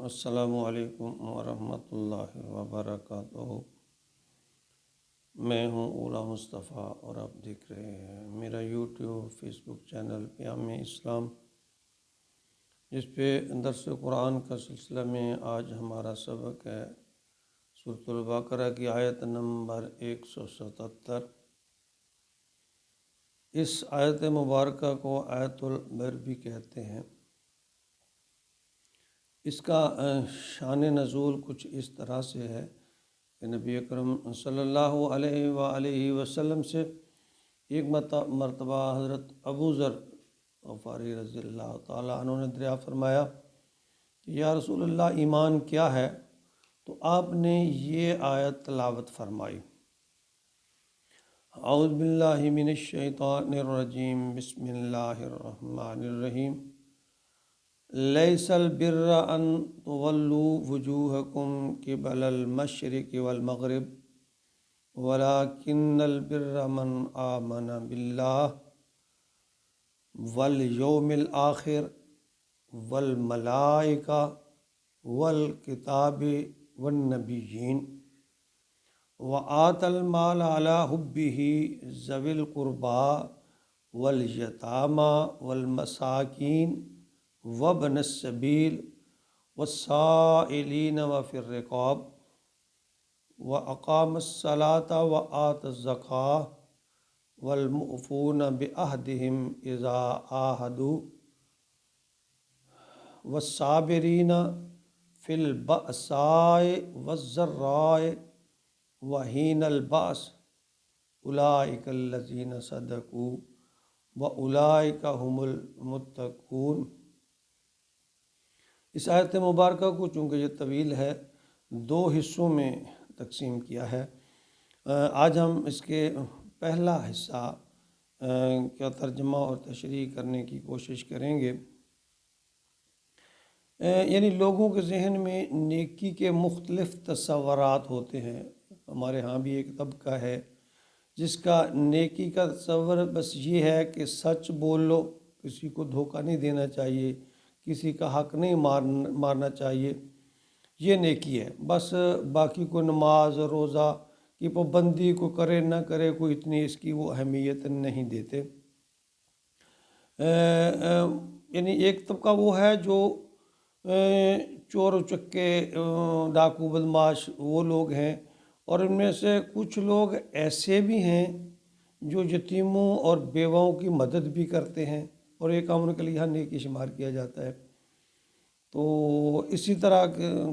السلام علیکم ورحمۃ اللہ وبرکاتہ۔ میں ہوں اولا مصطفیٰ اور آپ دیکھ رہے ہیں میرا یوٹیوب فیس بک چینل پیام اسلام، جس پہ درس قرآن کا سلسلہ میں آج ہمارا سبق ہے سورۃ البقرہ کی آیت نمبر 177۔ اس آیت مبارکہ کو آیت البر بھی کہتے ہیں۔ اس کا شان نزول کچھ اس طرح سے ہے کہ نبی اکرم صلی اللہ علیہ وآلہ وسلم سے ایک مرتبہ حضرت ابو ذر غفاری رضی اللہ تعالیٰ عنہ نے دریافت فرمایا کہ یا رسول اللہ ایمان کیا ہے؟ تو آپ نے یہ آیت تلاوت فرمائی، اعوذ باللہ من الشیطان الرجیم، بسم اللہ الرحمن الرحیم، لیس البر ان تولوا وجوہکم قبل المشرق والمغرب ولکن البر من آمن باللہ والیوم الآخر والملائکہ والکتاب والنبیین وآت المال علی حبہ ذوی القربى والیتامى والمساکین وابن السبیل والسائلین وفی الرقاب واقام الصلاة وآت الزکاة والمؤفون بعہدہم اذا عاہدوا والصابرین فی البأساء والضراء وحین البأس اولئک الذین صدقوا واولئک هم المتقون۔ اس آیت مبارکہ کو چونکہ یہ طویل ہے، دو حصوں میں تقسیم کیا ہے۔ آج ہم اس کے پہلا حصہ کا ترجمہ اور تشریح کرنے کی کوشش کریں گے۔ یعنی لوگوں کے ذہن میں نیکی کے مختلف تصورات ہوتے ہیں۔ ہمارے ہاں بھی ایک طبقہ ہے جس کا نیکی کا تصور بس یہ ہے کہ سچ بول لو، کسی کو دھوکہ نہیں دینا چاہیے، کسی کا حق نہیں مارنا چاہیے، یہ نیکی ہے۔ بس باقی کو نماز روزہ کی پابندی کو کرے نہ کرے، کوئی اتنی اس کی وہ اہمیت نہیں دیتے۔ یعنی ایک طبقہ وہ ہے جو چور اچکے ڈاکو بدماش وہ لوگ ہیں، اور ان میں سے کچھ لوگ ایسے بھی ہیں جو یتیموں اور بیواؤں کی مدد بھی کرتے ہیں، اور ایک عمر کے لیے نیکی شمار کیا جاتا ہے۔ تو اسی طرح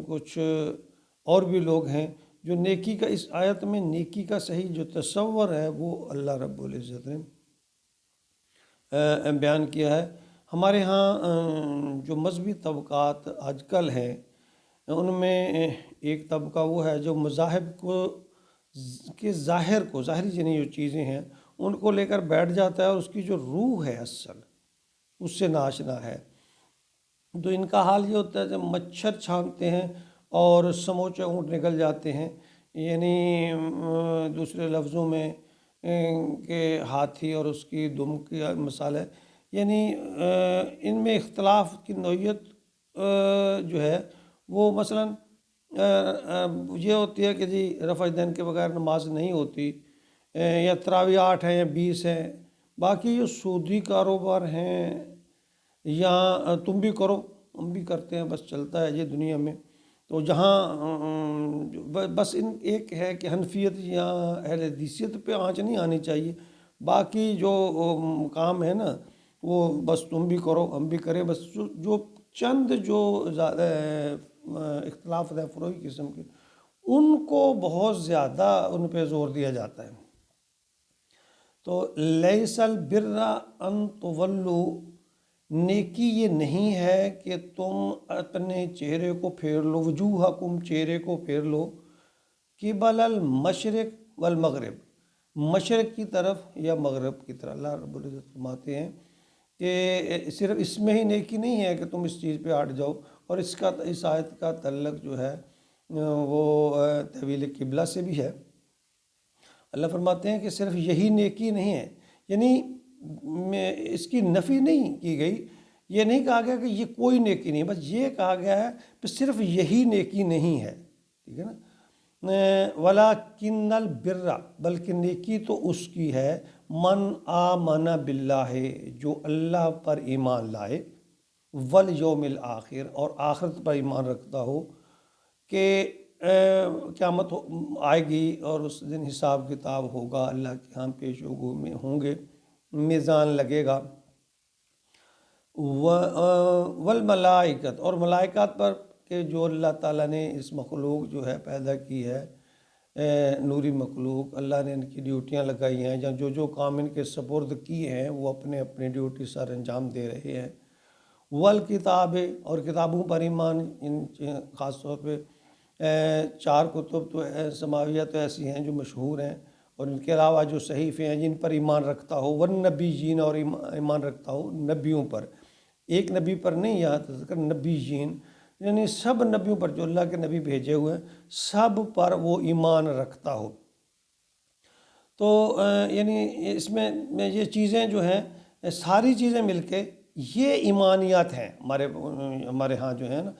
کچھ اور بھی لوگ ہیں جو نیکی کا، اس آیت میں نیکی کا صحیح جو تصور ہے وہ اللہ رب العزت نے بیان کیا ہے۔ ہمارے ہاں جو مذہبی طبقات آج کل ہیں، ان میں ایک طبقہ وہ ہے جو مذاہب کو کے ظاہری یعنی جو چیزیں ہیں ان کو لے کر بیٹھ جاتا ہے، اور اس کی جو روح ہے اصل اس سے ناشنا ہے۔ تو ان کا حال یہ ہوتا ہے جب مچھر چھانتے ہیں اور سموچے اونٹ نکل جاتے ہیں، یعنی دوسرے لفظوں میں کہ ہاتھی اور اس کی دم کی مثال ہے۔ یعنی ان میں اختلاف کی نوعیت جو ہے وہ مثلا یہ ہوتی ہے کہ جی رفع دین کے بغیر نماز نہیں ہوتی، یا تراویح 8 ہیں یا 20 ہیں، باقی یہ سودی کاروبار ہیں، یا تم بھی کرو ہم بھی کرتے ہیں، بس چلتا ہے یہ دنیا میں۔ تو جہاں بس ان ایک ہے کہ حنفیت یا اہل حدیثیت پہ آنچ نہیں آنی چاہیے، باقی جو کام ہے نا وہ بس تم بھی کرو ہم بھی کریں، بس جو چند جو زیادہ اختلاف ہے فروعی قسم کے، ان کو بہت زیادہ ان پہ زور دیا جاتا ہے۔ تو لیس البر ان تولوا، نیکی یہ نہیں ہے کہ تم اپنے چہرے کو پھیر لو، وجوہکم چہرے کو پھیر لو، قبل المشرق والمغرب، مشرق کی طرف یا مغرب کی طرف۔ اللہ رب العزت فرماتے ہیں کہ صرف اس میں ہی نیکی نہیں ہے کہ تم اس چیز پہ ہٹ جاؤ، اور اس آیت کا تعلق جو ہے وہ تحویل قبلہ سے بھی ہے۔ اللہ فرماتے ہیں کہ صرف یہی نیکی نہیں ہے، یعنی اس کی نفی نہیں کی گئی یہ نہیں کہا گیا کہ یہ کوئی نیکی نہیں، بس یہ کہا گیا ہے کہ صرف یہی نیکی نہیں ہے، ٹھیک ہے نا۔ وَلَٰكِنَّ الْبِرَّ، بلکہ نیکی تو اس کی ہے، من آمن باللہ، جو اللہ پر ایمان لائے، والیوم الآخر، اور آخرت پر ایمان رکھتا ہو کہ قیامت آئے گی اور اس دن حساب کتاب ہوگا، اللہ کے ہاں پیش میں ہوں گے، میزان لگے گا۔ والملائکت، اور ملائکات پر کہ جو اللہ تعالیٰ نے اس مخلوق جو ہے پیدا کی ہے، نوری مخلوق، اللہ نے ان کی ڈیوٹیاں لگائی ہیں، یا جو جو کام ان کے سپرد کیے ہیں وہ اپنے اپنے ڈیوٹی سر انجام دے رہے ہیں۔ والکتاب، اور کتابوں پر ایمان، ان خاص طور پہ 4 کتب تو سماویہ تو ایسی ہیں جو مشہور ہیں، اور ان کے علاوہ جو صحیفے ہیں جن پر ایمان رکھتا ہو، والنبیین، اور ایمان رکھتا ہو نبیوں پر، ایک نبی پر نہیں، یہاں تذکر نبیین، یعنی سب نبیوں پر، جو اللہ کے نبی بھیجے ہوئے ہیں سب پر وہ ایمان رکھتا ہو۔ تو یعنی اس میں یہ چیزیں جو ہیں، ساری چیزیں مل کے یہ ایمانیات ہیں ہمارے ہاں جو ہے نا۔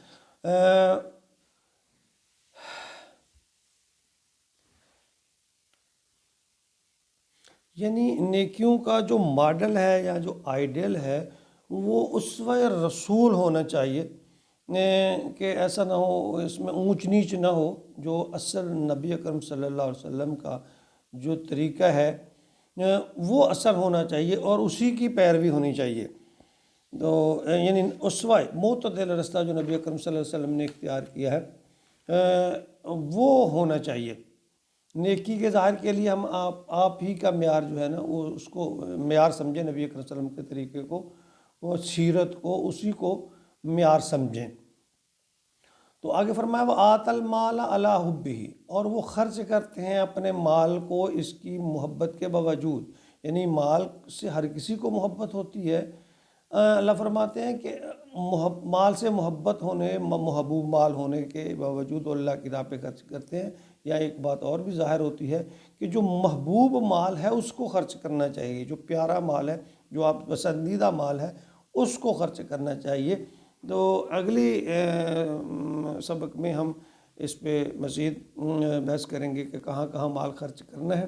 یعنی نیکیوں کا جو ماڈل ہے یا جو آئیڈیل ہے وہ اسوہ رسول ہونا چاہیے، کہ ایسا نہ ہو اس میں اونچ نیچ نہ ہو، جو اصل نبی اکرم صلی اللہ علیہ وسلم کا جو طریقہ ہے وہ اصل ہونا چاہیے اور اسی کی پیروی ہونی چاہیے۔ تو یعنی اسوہ معتدل راستہ جو نبی اکرم صلی اللہ علیہ وسلم نے اختیار کیا ہے وہ ہونا چاہیے۔ نیکی کے ظاہر کے لیے ہم آپ ہی کا معیار جو ہے نا وہ اس کو معیار سمجھیں، نبی اکرم صلی اللہ علیہ وسلم کے طریقے کو، وہ سیرت کو، اسی کو معیار سمجھیں۔ تو آگے فرمایا وَآتَ الْمَالَ عَلَىٰ حُبِّهِ، اور وہ خرچ کرتے ہیں اپنے مال کو اس کی محبت کے باوجود، یعنی مال سے ہر کسی کو محبت ہوتی ہے۔ اللہ فرماتے ہیں کہ مال سے محبت ہونے، محبوب مال ہونے کے باوجود اللہ کی راہ پہ خرچ کرتے ہیں۔ یا ایک بات اور بھی ظاہر ہوتی ہے کہ جو محبوب مال ہے اس کو خرچ کرنا چاہیے، جو پیارا مال ہے، جو آپ پسندیدہ مال ہے اس کو خرچ کرنا چاہیے۔ تو اگلی سبق میں ہم اس پہ مزید بحث کریں گے کہ کہاں کہاں مال خرچ کرنا ہے۔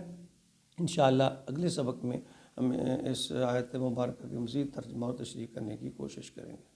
انشاءاللہ اگلے سبق میں ہم اس آیت مبارکہ کی مزید ترجمہ و تشریح کرنے کی کوشش کریں گے۔